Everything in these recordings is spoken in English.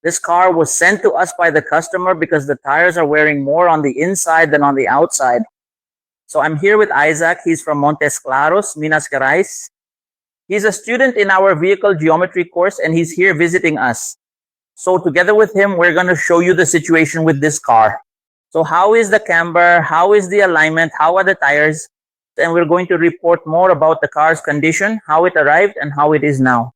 This car was sent to us by the customer because the tires are wearing more on the inside than on the outside. So I'm here with Isaac. He's from Montes Claros, Minas Gerais. He's a student in our vehicle geometry course and he's here visiting us. So together with him, we're going to show you the situation with this car. So how is the camber? How is the alignment? How are the tires? And we're going to report more about the car's condition, how it arrived, and how it is now.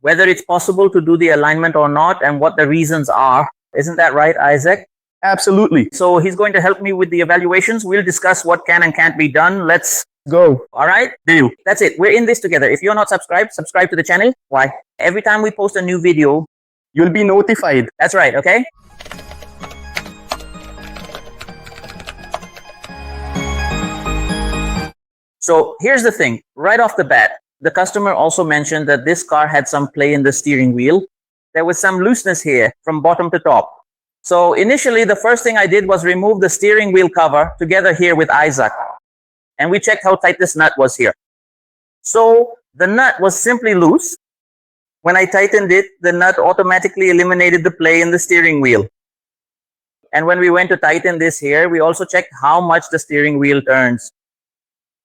Whether it's possible to do the alignment or not, and what the reasons are. Isn't that right, Isaac? Absolutely. So he's going to help me with the evaluations. We'll discuss what can and can't be done. Let's go. All right? Deal. That's it. We're in this together. If you're not subscribed, subscribe to the channel. Why? Every time we post a new video, you'll be notified. That's right, okay? So here's the thing, right off the bat, the customer also mentioned that this car had some play in the steering wheel. There was some looseness here from bottom to top. So initially, the first thing I did was remove the steering wheel cover together here with Isaac. And we checked how tight this nut was here. So the nut was simply loose. When I tightened it, the nut automatically eliminated the play in the steering wheel. And when we went to tighten this here, we also checked how much the steering wheel turns.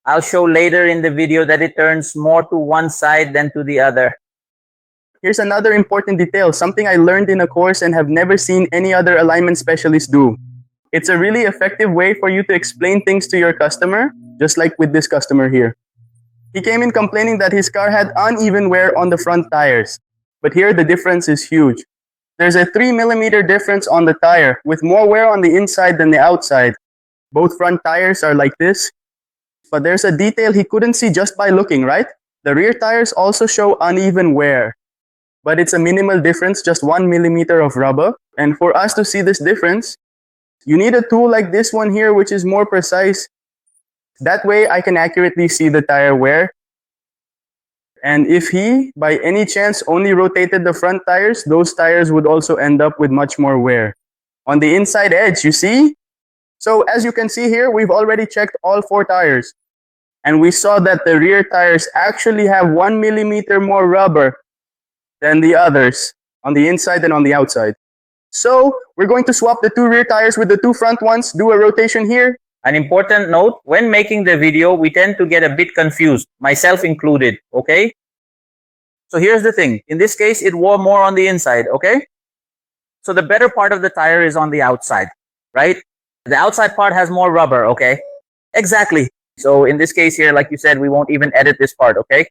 I'll show later in the video that it turns more to one side than to the other. Here's another important detail, something I learned in a course and have never seen any other alignment specialist do. It's a really effective way for you to explain things to your customer, just like with this customer here. He came in complaining that his car had uneven wear on the front tires. But here the difference is huge. There's a 3mm difference on the tire, with more wear on the inside than the outside. Both front tires are like this. But there's a detail he couldn't see just by looking, right? The rear tires also show uneven wear. But it's a minimal difference, just 1mm of rubber. And for us to see this difference, you need a tool like this one here, which is more precise. That way I can accurately see the tire wear. And if he, by any chance, only rotated the front tires, those tires would also end up with much more wear. On the inside edge, you see? So as you can see here, we've already checked all 4 tires. And we saw that the rear tires actually have 1mm more rubber than the others on the inside and on the outside. So we're going to swap the 2 rear tires with the 2 front ones, do a rotation here. An important note, when making the video, we tend to get a bit confused, myself included, okay? So here's the thing. In this case, it wore more on the inside, okay? So the better part of the tire is on the outside, right? The outside part has more rubber, okay? Exactly. So in this case here, like you said, we won't even edit this part, okay?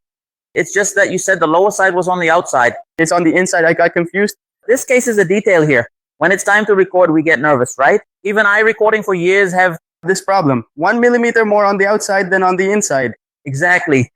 It's just that you said the lower side was on the outside. It's on the inside. I got confused. This case is a detail here. When it's time to record, we get nervous, right? Even I, recording for years, have this problem. 1mm more on the outside than on the inside. Exactly.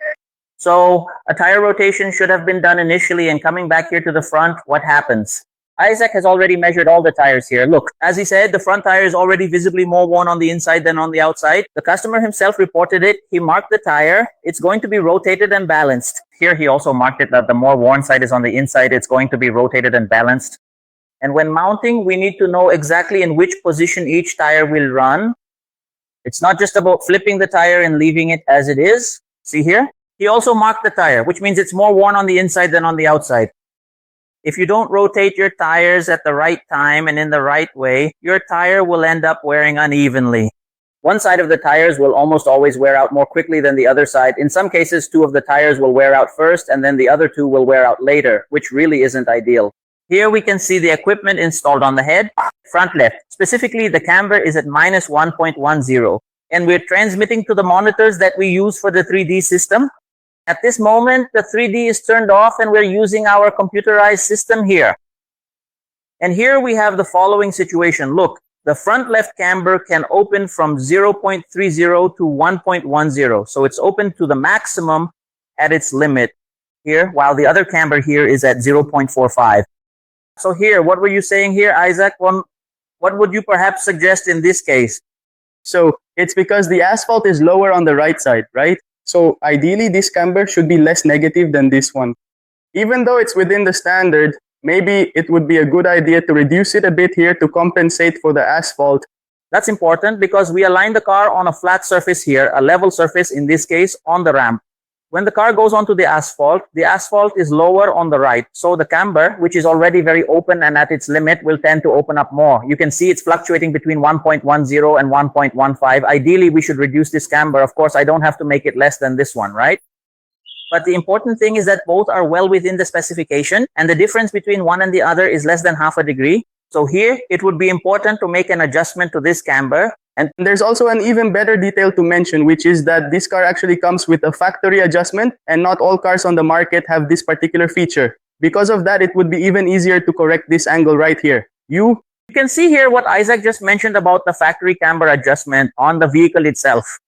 So a tire rotation should have been done initially, and coming back here to the front, what happens? Isaac has already measured all the tires here. Look, as he said, the front tire is already visibly more worn on the inside than on the outside. The customer himself reported it. He marked the tire. It's going to be rotated and balanced. Here he also marked it that the more worn side is on the inside. It's going to be rotated and balanced. And when mounting, we need to know exactly in which position each tire will run. It's not just about flipping the tire and leaving it as it is. See here? He also marked the tire, which means it's more worn on the inside than on the outside. If you don't rotate your tires at the right time and in the right way, your tire will end up wearing unevenly. One side of the tires will almost always wear out more quickly than the other side. In some cases, 2 of the tires will wear out first and then the other 2 will wear out later, which really isn't ideal. Here we can see the equipment installed on the head, front left. Specifically, the camber is at minus 1.10. And we're transmitting to the monitors that we use for the 3D system. At this moment, the 3D is turned off and we're using our computerized system here. And here we have the following situation. Look, the front left camber can open from 0.30 to 1.10. So it's open to the maximum at its limit here, while the other camber here is at 0.45. So here, what were you saying here, Isaac? What would you perhaps suggest in this case? So it's because the asphalt is lower on the right side, right? So ideally, this camber should be less negative than this one. Even though it's within the standard, maybe it would be a good idea to reduce it a bit here to compensate for the asphalt. That's important because we align the car on a flat surface here, a level surface in this case on the ramp. When the car goes onto the asphalt is lower on the right. So the camber, which is already very open and at its limit, will tend to open up more. You can see it's fluctuating between 1.10 and 1.15. Ideally, we should reduce this camber. Of course, I don't have to make it less than this one, right? But the important thing is that both are well within the specification, and the difference between one and the other is less than half a degree. So here, it would be important to make an adjustment to this camber. And there's also an even better detail to mention, which is that this car actually comes with a factory adjustment, and not all cars on the market have this particular feature. Because of that, it would be even easier to correct this angle right here. You can see here what Isaac just mentioned about the factory camber adjustment on the vehicle itself.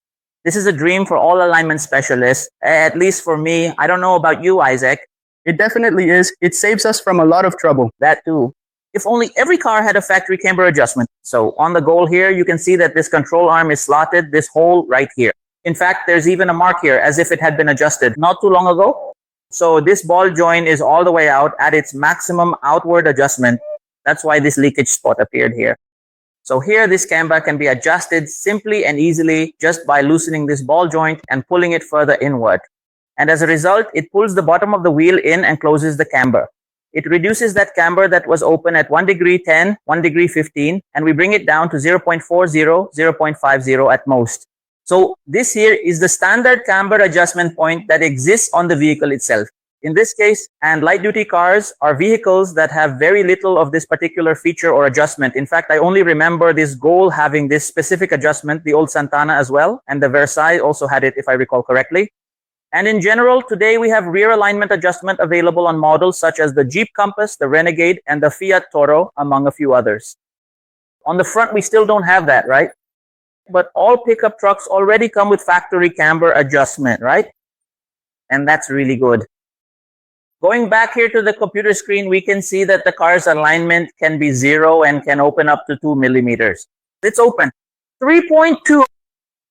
This is a dream for all alignment specialists, at least for me. I don't know about you, Isaac. It definitely is. It saves us from a lot of trouble. That too. If only every car had a factory camber adjustment. So on the goal here, you can see that this control arm is slotted this hole right here. In fact, there's even a mark here as if it had been adjusted not too long ago. So this ball joint is all the way out at its maximum outward adjustment. That's why this leakage spot appeared here. So here, this camber can be adjusted simply and easily just by loosening this ball joint and pulling it further inward. And as a result, it pulls the bottom of the wheel in and closes the camber. It reduces that camber that was open at 1 degree 10, 1 degree 15, and we bring it down to 0.40, 0.50 at most. So this here is the standard camber adjustment point that exists on the vehicle itself. In this case, and light-duty cars are vehicles that have very little of this particular feature or adjustment. In fact, I only remember this Goal having this specific adjustment, the old Santana as well, and the Versailles also had it, if I recall correctly. And in general, today we have rear alignment adjustment available on models such as the Jeep Compass, the Renegade, and the Fiat Toro, among a few others. On the front, we still don't have that, right? But all pickup trucks already come with factory camber adjustment, right? And that's really good. Going back here to the computer screen, we can see that the car's alignment can be 0 and can open up to 2 millimeters. It's open. 3.2.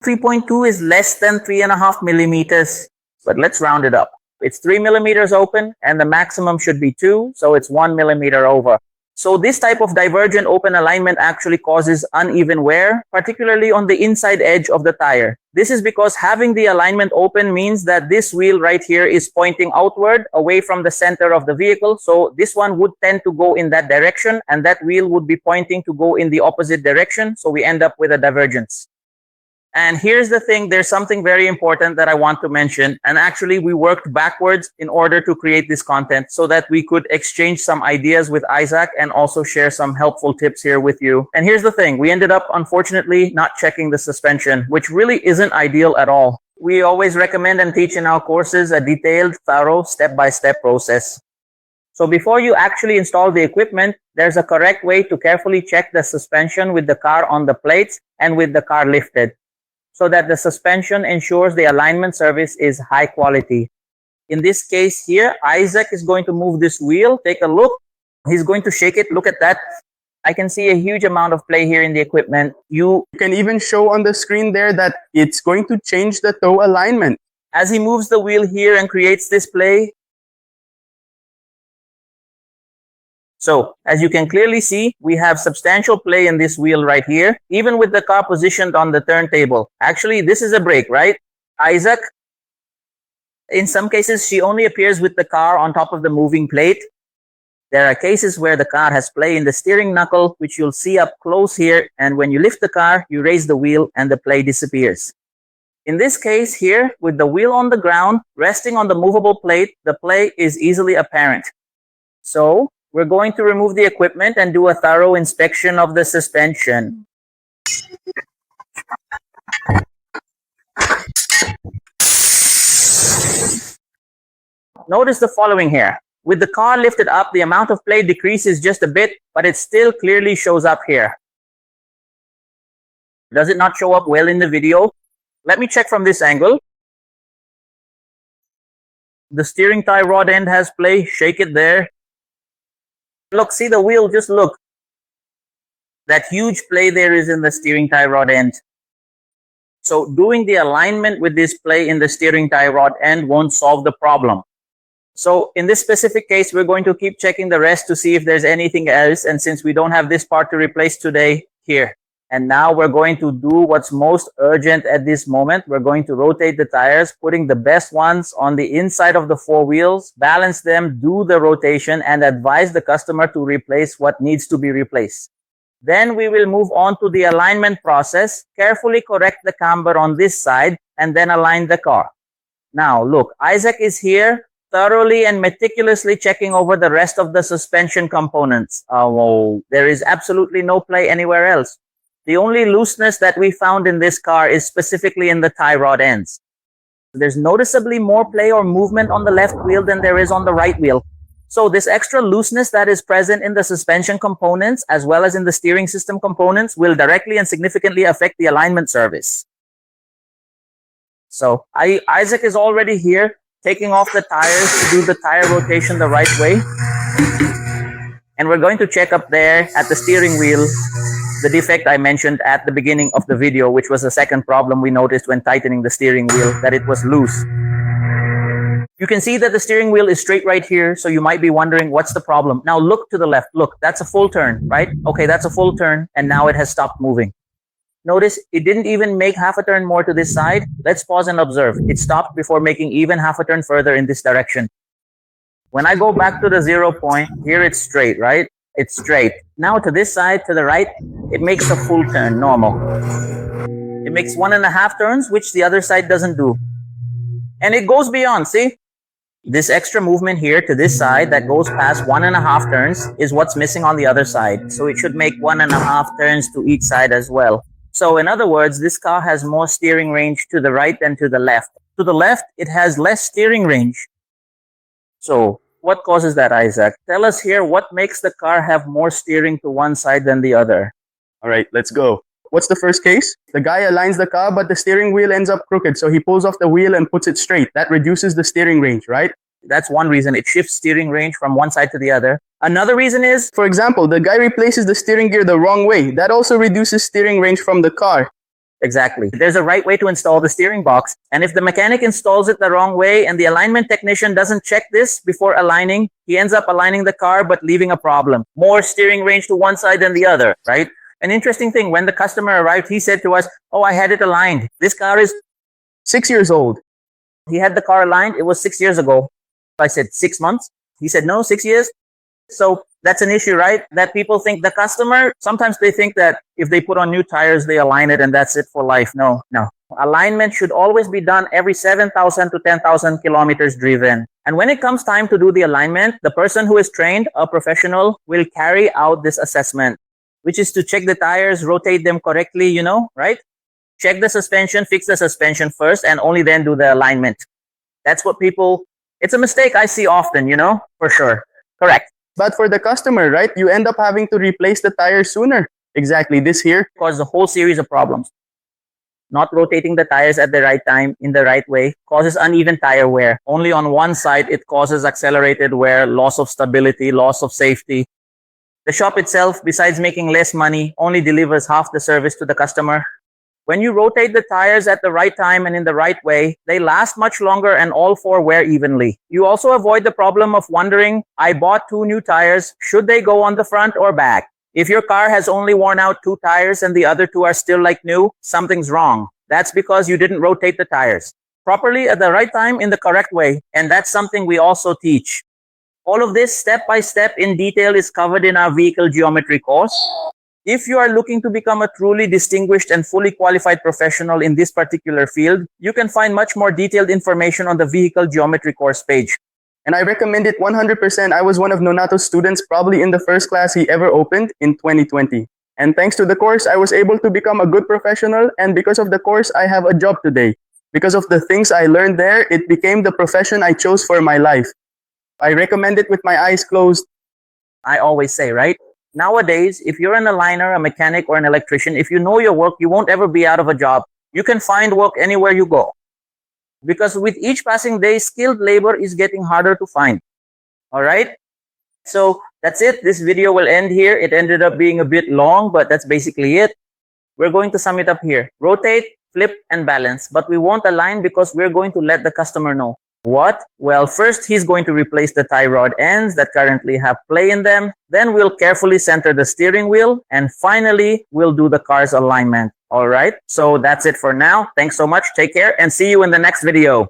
3.2 is less than 3.5 millimeters. But let's round it up. It's 3 millimeters open and the maximum should be 2, so it's 1 millimeter over. So this type of divergent open alignment actually causes uneven wear, particularly on the inside edge of the tire. This is because having the alignment open means that this wheel right here is pointing outward away from the center of the vehicle. So this one would tend to go in that direction and that wheel would be pointing to go in the opposite direction. So we end up with a divergence. And here's the thing, there's something very important that I want to mention. And actually, we worked backwards in order to create this content so that we could exchange some ideas with Isaac and also share some helpful tips here with you. And here's the thing, we ended up, unfortunately, not checking the suspension, which really isn't ideal at all. We always recommend and teach in our courses a detailed, thorough, step-by-step process. So before you actually install the equipment, there's a correct way to carefully check the suspension with the car on the plates and with the car lifted, so that the suspension ensures the alignment service is high quality. In this case here, Isaac is going to move this wheel. Take a look. He's going to shake it. Look at that. I can see a huge amount of play here in the equipment. You can even show on the screen there that it's going to change the toe alignment. As he moves the wheel here and creates this play, so, as you can clearly see, we have substantial play in this wheel right here, even with the car positioned on the turntable. Actually, this is a brake, right? Isaac, in some cases, she only appears with the car on top of the moving plate. There are cases where the car has play in the steering knuckle, which you'll see up close here, and when you lift the car, you raise the wheel and the play disappears. In this case here, with the wheel on the ground, resting on the movable plate, the play is easily apparent. So, we're going to remove the equipment and do a thorough inspection of the suspension. Notice the following here. With the car lifted up, the amount of play decreases just a bit, but it still clearly shows up here. Does it not show up well in the video? Let me check from this angle. The steering tie rod end has play. Shake it there. Look, see the wheel, just look. That huge play there is in the steering tie rod end. So doing the alignment with this play in the steering tie rod end won't solve the problem. So in this specific case, we're going to keep checking the rest to see if there's anything else. And since we don't have this part to replace today, here. And now we're going to do what's most urgent at this moment. We're going to rotate the tires, putting the best ones on the inside of the four wheels, balance them, do the rotation, and advise the customer to replace what needs to be replaced. Then we will move on to the alignment process, carefully correct the camber on this side, and then align the car. Now, look, Isaac is here, thoroughly and meticulously checking over the rest of the suspension components. There is absolutely no play anywhere else. The only looseness that we found in this car is specifically in the tie rod ends. There's noticeably more play or movement on the left wheel than there is on the right wheel. So this extra looseness that is present in the suspension components as well as in the steering system components will directly and significantly affect the alignment service. So Isaac is already here, taking off the tires to do the tire rotation the right way. And we're going to check up there at the steering wheel the defect I mentioned at the beginning of the video, which was the second problem we noticed when tightening the steering wheel, that it was loose. You can see that the steering wheel is straight right here, so you might be wondering what's the problem. Now look to the left. Look, that's a full turn, right? Okay, that's a full turn, and now it has stopped moving. Notice it didn't even make half a turn more to this side. Let's pause and observe. It stopped before making even half a turn further in this direction. When I go back to the 0 point, here it's straight, right? It's straight. Now to this side, to the right, it makes a full turn, normal. It makes 1.5 turns, which the other side doesn't do. And it goes beyond, see? This extra movement here to this side that goes past 1.5 turns is what's missing on the other side. So it should make 1.5 turns to each side as well. So in other words, this car has more steering range to the right than to the left. To the left, it has less steering range. So what causes that, Isaac? Tell us here what makes the car have more steering to one side than the other. All right, let's go. What's the first case? The guy aligns the car, but the steering wheel ends up crooked. So he pulls off the wheel and puts it straight. That reduces the steering range, right? That's one reason. It shifts steering range from one side to the other. Another reason is, for example, the guy replaces the steering gear the wrong way. That also reduces steering range from the car. Exactly. There's a right way to install the steering box. And if the mechanic installs it the wrong way and the alignment technician doesn't check this before aligning, he ends up aligning the car but leaving a problem. More steering range to one side than the other, right? An interesting thing, when the customer arrived, he said to us, "Oh, I had it aligned. This car is 6 years old." He had the car aligned. It was 6 years ago. I said, 6 months? He said, no, 6 years. So that's an issue, right? That people think the customer, sometimes they think that if they put on new tires, they align it and that's it for life. No. Alignment should always be done every 7,000 to 10,000 kilometers driven. And when it comes time to do the alignment, the person who is trained, a professional, will carry out this assessment, which is to check the tires, rotate them correctly, right? Check the suspension, fix the suspension first, and only then do the alignment. That's what it's a mistake I see often, for sure. Correct. But for the customer, right, you end up having to replace the tire sooner. Exactly, this here causes a whole series of problems. Not rotating the tires at the right time, in the right way, causes uneven tire wear. Only on one side, it causes accelerated wear, loss of stability, loss of safety. The shop itself, besides making less money, only delivers half the service to the customer. When you rotate the tires at the right time and in the right way, they last much longer and all four wear evenly. You also avoid the problem of wondering, I bought 2 new tires, should they go on the front or back? If your car has only worn out 2 tires and the other 2 are still like new, something's wrong. That's because you didn't rotate the tires properly at the right time in the correct way. And that's something we also teach. All of this step by step in detail is covered in our vehicle geometry course. If you are looking to become a truly distinguished and fully qualified professional in this particular field, you can find much more detailed information on the vehicle geometry course page. And I recommend it 100%. I was one of Nonato's students, probably in the first class he ever opened in 2020. And thanks to the course, I was able to become a good professional. And because of the course, I have a job today. Because of the things I learned there, it became the profession I chose for my life. I recommend it with my eyes closed. I always say, right? Nowadays, if you're an aligner, a mechanic, or an electrician, if you know your work, you won't ever be out of a job. You can find work anywhere you go. Because with each passing day, skilled labor is getting harder to find. All right? So that's it. This video will end here. It ended up being a bit long, but that's basically it. We're going to sum it up here. Rotate, flip, and balance. But we won't align because we're going to let the customer know. What? Well, first he's going to replace the tie rod ends that currently have play in them. Then we'll carefully center the steering wheel. And finally, we'll do the car's alignment. Alright, so that's it for now. Thanks so much. Take care and see you in the next video.